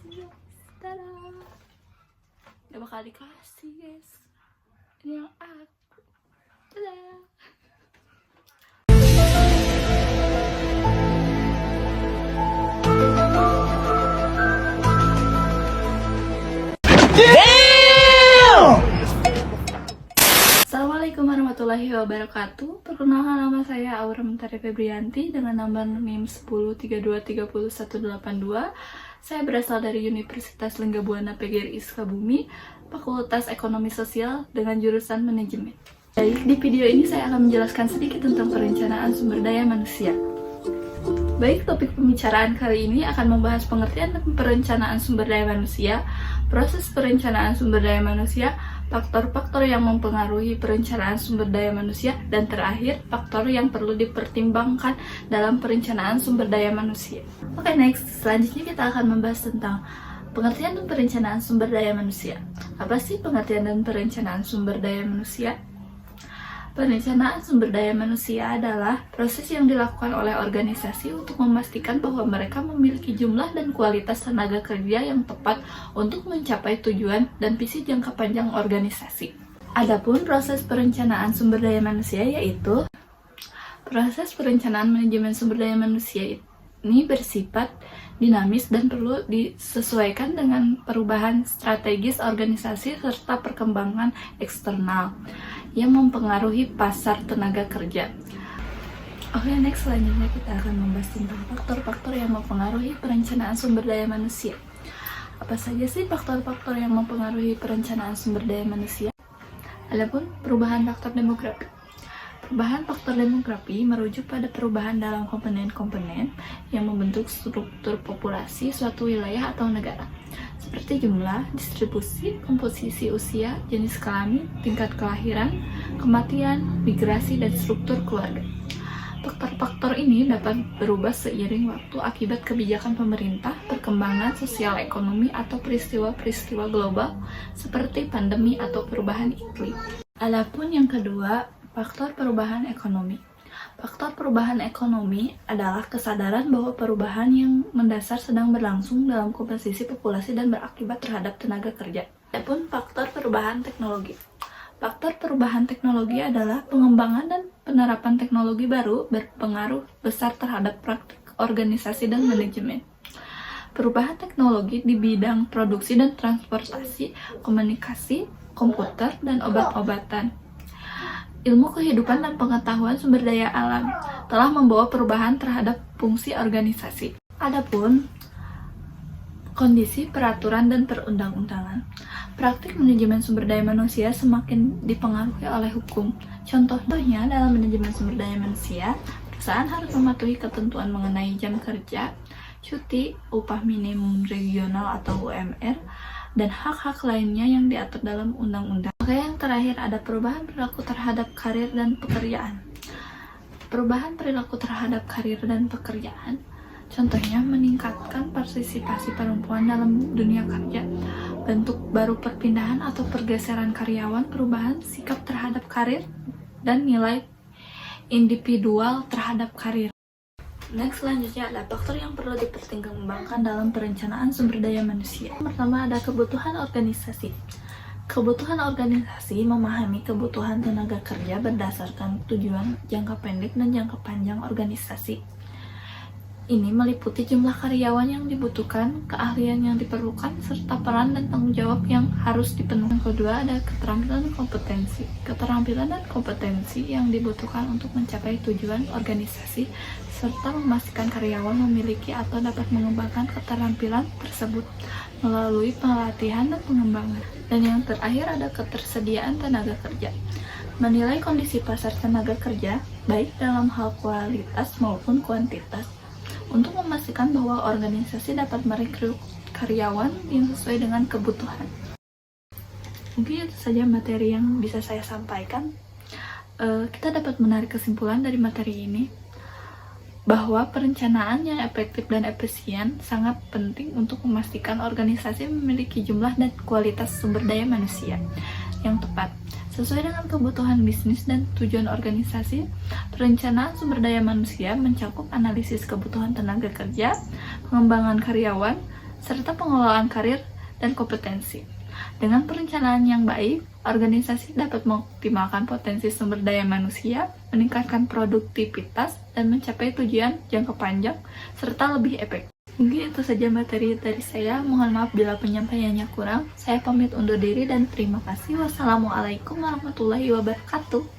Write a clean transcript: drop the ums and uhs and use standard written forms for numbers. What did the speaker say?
yes. Tada. Gak bakal dikasih guys. Ini yang aku. Tada. Assalamualaikum warahmatullahi wabarakatuh. Perkenalkan, nama saya Aura Mentari Febrianti dengan nomor NIM 1032301182. Saya berasal dari Universitas Linggabuana PGRI Sukabumi, Fakultas Ekonomi Sosial dengan jurusan Manajemen. Baik, di video ini saya akan menjelaskan sedikit tentang perencanaan sumber daya manusia. Baik, topik pembicaraan kali ini akan membahas pengertian dan perencanaan sumber daya manusia, proses perencanaan sumber daya manusia, faktor-faktor yang mempengaruhi perencanaan sumber daya manusia, dan terakhir, faktor yang perlu dipertimbangkan dalam perencanaan sumber daya manusia. Oke, next. Selanjutnya kita akan membahas tentang pengertian dan perencanaan sumber daya manusia. Apa sih pengertian dan perencanaan sumber daya manusia? Perencanaan sumber daya manusia adalah proses yang dilakukan oleh organisasi untuk memastikan bahwa mereka memiliki jumlah dan kualitas tenaga kerja yang tepat untuk mencapai tujuan dan visi jangka panjang organisasi. Adapun proses perencanaan sumber daya manusia yaitu proses perencanaan manajemen sumber daya manusia ini bersifat dinamis dan perlu disesuaikan dengan perubahan strategis organisasi serta perkembangan eksternal yang mempengaruhi pasar tenaga kerja. Oke, next, selanjutnya kita akan membahas tentang faktor-faktor yang mempengaruhi perencanaan sumber daya manusia. Apa saja sih faktor-faktor yang mempengaruhi perencanaan sumber daya manusia? Adapun perubahan faktor demografi. Perubahan faktor demografi merujuk pada perubahan dalam komponen-komponen yang membentuk struktur populasi suatu wilayah atau negara, seperti jumlah, distribusi, komposisi usia, jenis kelamin, tingkat kelahiran, kematian, migrasi, dan struktur keluarga. Faktor-faktor ini dapat berubah seiring waktu akibat kebijakan pemerintah, perkembangan sosial ekonomi, atau peristiwa-peristiwa global seperti pandemi atau perubahan iklim. Adapun yang kedua, faktor perubahan ekonomi. Faktor perubahan ekonomi adalah kesadaran bahwa perubahan yang mendasar sedang berlangsung dalam komposisi populasi dan berakibat terhadap tenaga kerja. Adapun faktor perubahan teknologi. Faktor perubahan teknologi adalah pengembangan dan penerapan teknologi baru berpengaruh besar terhadap praktik organisasi dan manajemen. Perubahan teknologi di bidang produksi dan transportasi, komunikasi, komputer, dan obat-obatan. Ilmu kehidupan dan pengetahuan sumber daya alam telah membawa perubahan terhadap fungsi organisasi. Adapun kondisi, peraturan, dan perundang-undangan. Praktik manajemen sumber daya manusia semakin dipengaruhi oleh hukum. Contohnya, dalam manajemen sumber daya manusia, perusahaan harus mematuhi ketentuan mengenai jam kerja, cuti, upah minimum regional atau UMR, dan hak-hak lainnya yang diatur dalam undang-undang. Oke, yang terakhir ada perubahan perilaku terhadap karir dan pekerjaan. Perubahan perilaku terhadap karir dan pekerjaan, contohnya meningkatkan partisipasi perempuan dalam dunia kerja, bentuk baru perpindahan atau pergeseran karyawan, perubahan sikap terhadap karir, dan nilai individual terhadap karir. Next, selanjutnya ada faktor yang perlu dipertimbangkan dalam perencanaan sumber daya manusia. Pertama ada kebutuhan organisasi. Kebutuhan organisasi memahami kebutuhan tenaga kerja berdasarkan tujuan jangka pendek dan jangka panjang organisasi. Ini meliputi jumlah karyawan yang dibutuhkan, keahlian yang diperlukan, serta peran dan tanggung jawab yang harus dipenuhi. Yang kedua ada keterampilan dan kompetensi. Keterampilan dan kompetensi yang dibutuhkan untuk mencapai tujuan organisasi, serta memastikan karyawan memiliki atau dapat mengembangkan keterampilan tersebut melalui pelatihan dan pengembangan. Dan yang terakhir ada ketersediaan tenaga kerja. Menilai kondisi pasar tenaga kerja, baik dalam hal kualitas maupun kuantitas, untuk memastikan bahwa organisasi dapat merekrut karyawan yang sesuai dengan kebutuhan. Mungkin itu saja materi yang bisa saya sampaikan. Kita dapat menarik kesimpulan dari materi ini bahwa perencanaan yang efektif dan efisien sangat penting untuk memastikan organisasi memiliki jumlah dan kualitas sumber daya manusia yang tepat. Sesuai dengan kebutuhan bisnis dan tujuan organisasi, perencanaan sumber daya manusia mencakup analisis kebutuhan tenaga kerja, pengembangan karyawan, serta pengelolaan karir dan kompetensi. Dengan perencanaan yang baik, organisasi dapat mengoptimalkan potensi sumber daya manusia, meningkatkan produktivitas, dan mencapai tujuan jangka panjang, serta lebih efektif. Mungkin itu saja materi dari saya. Mohon maaf bila penyampaiannya kurang. Saya pamit undur diri dan terima kasih. Wassalamualaikum warahmatullahi wabarakatuh.